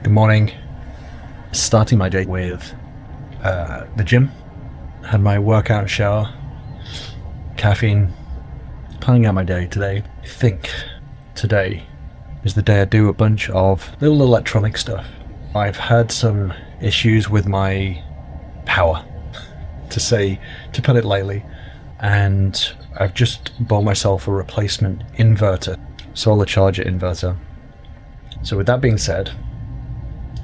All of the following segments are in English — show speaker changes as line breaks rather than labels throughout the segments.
Good morning. Starting my day with the gym. Had my workout shower, caffeine, planning out my day today. I think today is the day I do a bunch of little electronic stuff. I've had some issues with my power, to put it lightly, and I've just bought myself a replacement inverter, solar charger inverter. So with that being said,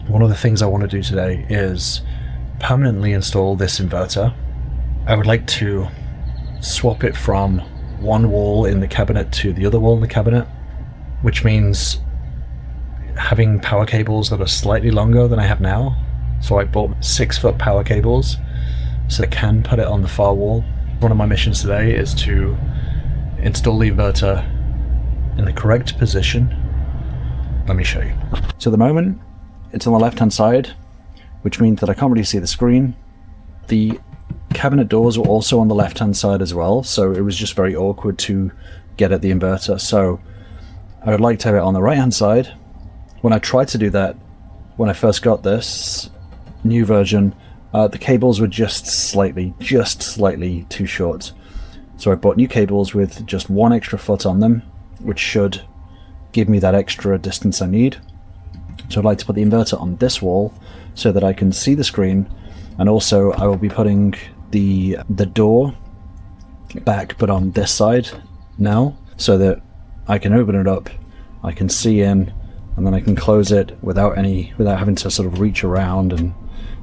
one of the things I want to do today is permanently install this inverter. I would like to swap it from one wall in the cabinet to the other wall in the cabinet, which means having power cables that are slightly longer than I have now. So I bought 6-foot power cables so I can put it on the far wall. One of my missions today is to install the inverter in the correct position. Let me show you. So at the moment, it's on the left-hand side, which means that I can't really see the screen. The cabinet doors were also on the left-hand side as well, so it was just very awkward to get at the inverter. So I would like to have it on the right-hand side. When I tried to do that, when I first got this new version, the cables were just slightly too short. So I bought new cables with just 1 extra foot on them, which should give me that extra distance I need. So I'd like to put the inverter on this wall so that I can see the screen, and also I will be putting the door back but on this side now, so that I can open it up, I can see in, and then I can close it without having to sort of reach around and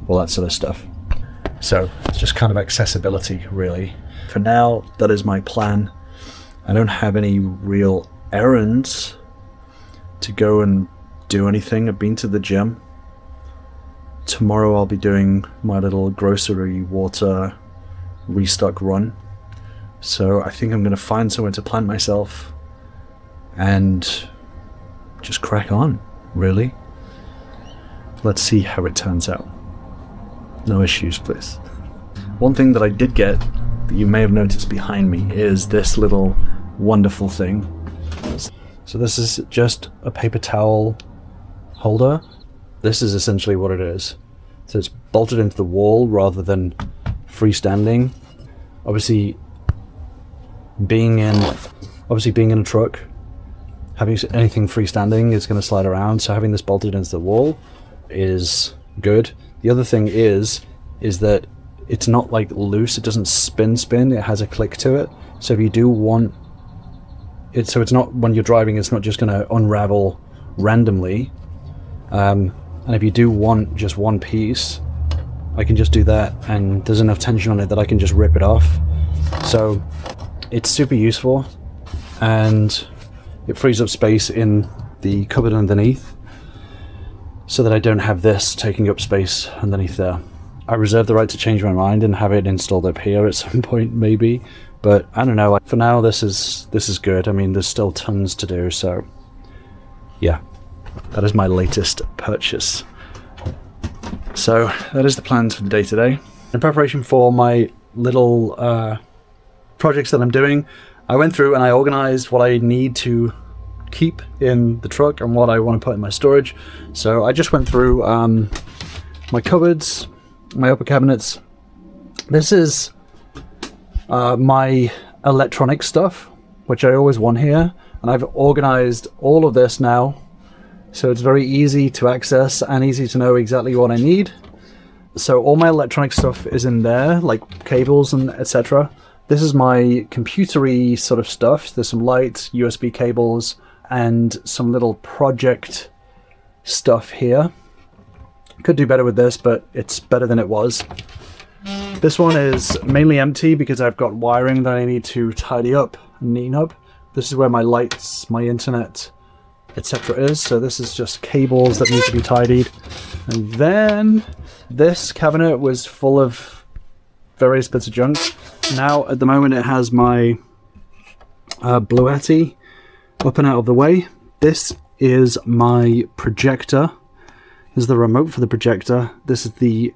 all that sort of stuff. So it's just kind of accessibility, really. For now, that is my plan. I don't have any real errands to go and do anything. I've been to the gym. Tomorrow I'll be doing my little grocery water restock run. So I think I'm going to find somewhere to plant myself and just crack on, really. Let's see how it turns out. No issues, please. One thing that I did get that you may have noticed behind me is this little wonderful thing. So this is just a paper towel holder. This is essentially what it is. So it's bolted into the wall rather than freestanding. Obviously being in a truck, having anything freestanding is going to slide around, so having this bolted into the wall is good. The other thing is that it's not like loose, it doesn't spin, it has a click to it. So if you do want it, so it's not, when you're driving, it's not just going to unravel randomly. And if you do want just one piece, I can just do that, and there's enough tension on it that I can just rip it off. So it's super useful, and it frees up space in the cupboard underneath so that I don't have this taking up space underneath there. I reserve the right to change my mind and have it installed up here at some point, maybe, but I don't know. For now, this is good. I mean, there's still tons to do, so yeah. That is my latest purchase. So that is the plans for the day today. In preparation for my little projects that I'm doing, I went through and I organized what I need to keep in the truck and what I want to put in my storage. So I just went through my cupboards, my upper cabinets. This is my electronic stuff, which I always want here, and I've organized all of this now. So it's very easy to access and easy to know exactly what I need. So all my electronic stuff is in there, like cables and etc. This is my computery sort of stuff. There's some lights, USB cables, and some little project stuff here. Could do better with this, but it's better than it was. This one is mainly empty because I've got wiring that I need to tidy up and neaten up. This is where my lights, my internet, etc. is. So this is just cables that need to be tidied. And then this cabinet was full of various bits of junk. Now at the moment it has my Bluetti up and out of the way. This is my projector. This is the remote for the projector. This is the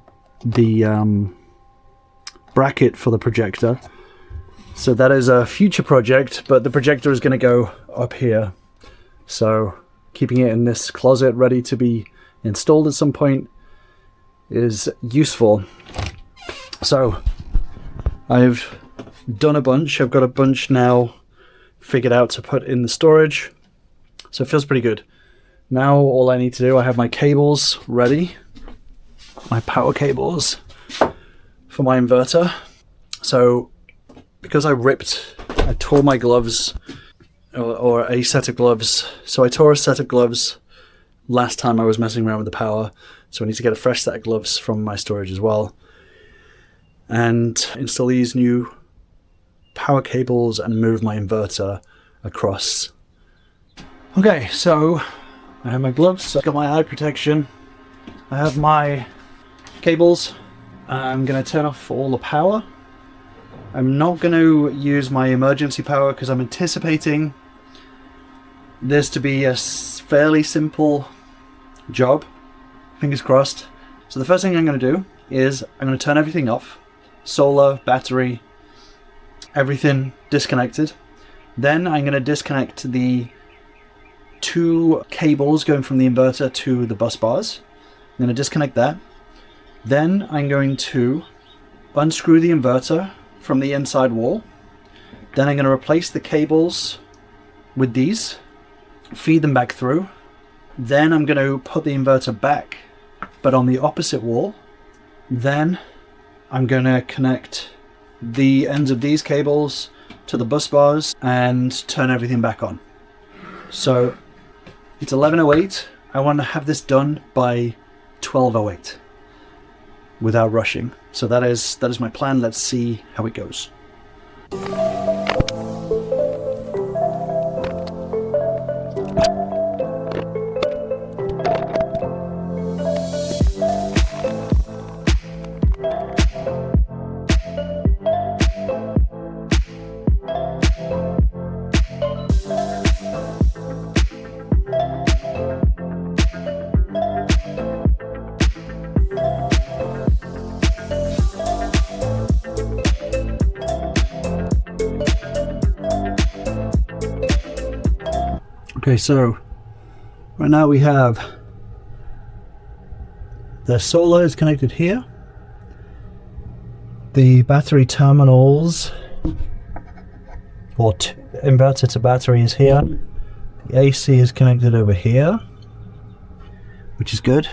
bracket for the projector. So that is a future project, but the projector is going to go up here. So keeping it in this closet ready to be installed at some point is useful. So I've done a bunch. I've got a bunch now figured out to put in the storage. So it feels pretty good. Now all I need to do, I have my cables ready. My power cables for my inverter. So because I tore my gloves, or a set of gloves. So I tore a set of gloves last time I was messing around with the power. So I need to get a fresh set of gloves from my storage as well. And install these new power cables and move my inverter across. Okay, so I have my gloves, I've got my eye protection, I have my cables. I'm going to turn off all the power. I'm not going to use my emergency power because I'm anticipating this to be a fairly simple job. Fingers crossed. So the first thing I'm going to do is I'm going to turn everything off. Solar, battery, everything disconnected. Then I'm going to disconnect the 2 cables going from the inverter to the bus bars. I'm going to disconnect that. Then I'm going to unscrew the inverter from the inside wall. Then I'm going to replace the cables with these, feed them back through. Then I'm going to put the inverter back, but on the opposite wall. Then I'm going to connect the ends of these cables to the bus bars and turn everything back on. So it's 11:08. I want to have this done by 12:08 without rushing. So that is my plan. Let's see how it goes. Okay, so right now we have the solar is connected here. The battery terminals, or inverter to battery, is here. The AC is connected over here, which is good.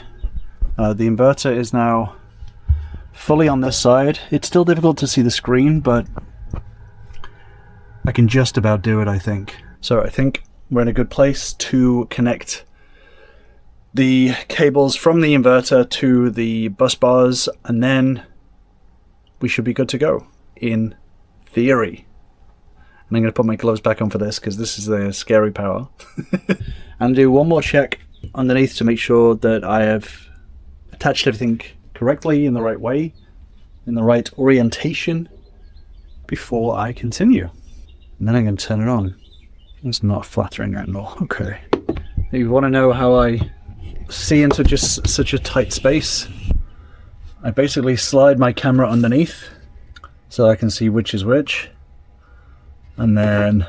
The inverter is now fully on this side. It's still difficult to see the screen, but I can just about do it, I think. So I think we're in a good place to connect the cables from the inverter to the bus bars, and then we should be good to go, in theory. And I'm going to put my gloves back on for this because this is the scary power. And do one more check underneath to make sure that I have attached everything correctly, in the right way, in the right orientation, before I continue. And then I'm going to turn it on. It's not flattering at all. Okay. If you want to know how I see into just such a tight space, I basically slide my camera underneath so I can see which is which. And then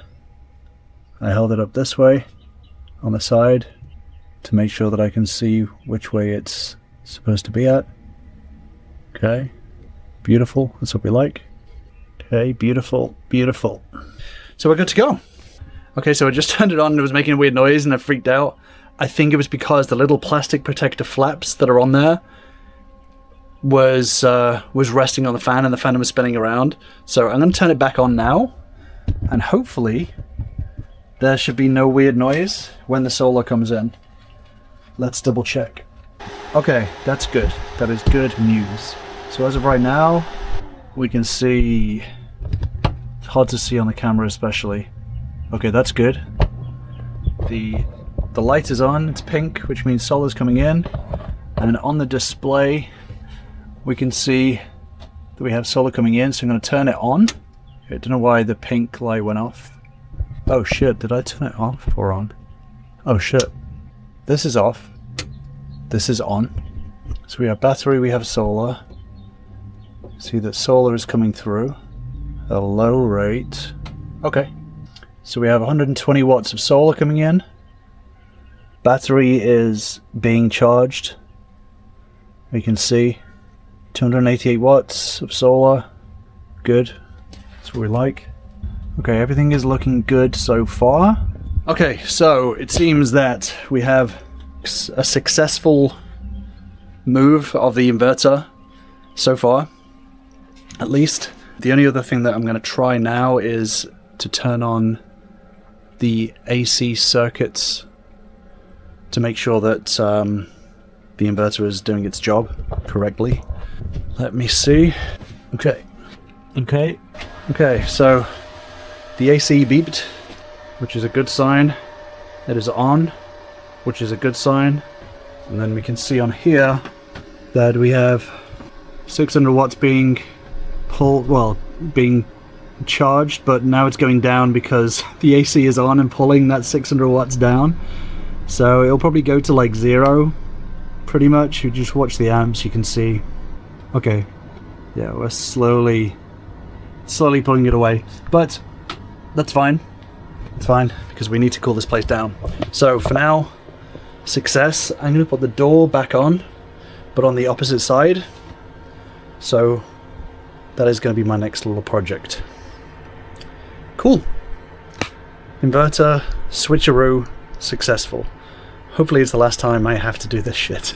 I held it up this way on the side to make sure that I can see which way it's supposed to be at. Okay. Beautiful. That's what we like. Okay. Beautiful. Beautiful. So we're good to go. Okay, so I just turned it on and it was making a weird noise and I freaked out. I think it was because the little plastic protector flaps that are on there was resting on the fan and the fan was spinning around. So I'm going to turn it back on now, and hopefully there should be no weird noise when the solar comes in. Let's double check. Okay, that's good. That is good news. So as of right now, we can see... It's hard to see on the camera especially. Okay, that's good. The light is on, it's pink, which means solar's coming in. And on the display, we can see that we have solar coming in, so I'm going to turn it on. I don't know why the pink light went off. Oh shit, did I turn it off or on? Oh shit. This is off. This is on. So we have battery, we have solar. See that solar is coming through at a low rate. Okay. So we have 120 watts of solar coming in. Battery is being charged. We can see 288 watts of solar. Good. That's what we like. Okay, everything is looking good so far. Okay, so it seems that we have a successful move of the inverter so far, at least. The only other thing that I'm going to try now is to turn on the AC circuits to make sure that the inverter is doing its job correctly. Let me see. Okay, so the AC beeped, which is a good sign. It is on, which is a good sign. And then we can see on here that we have 600 watts being pulled, well, being charged, but now it's going down because the AC is on and pulling that 600 watts down. So it'll probably go to like 0, pretty much. You just watch the amps, you can see. Okay, yeah, we're slowly pulling it away, but that's fine. It's fine because we need to cool this place down. So for now, success. I'm going to put the door back on, but on the opposite side. So that is going to be my next little project. Cool. Inverter switcheroo successful. Hopefully it's the last time I have to do this shit.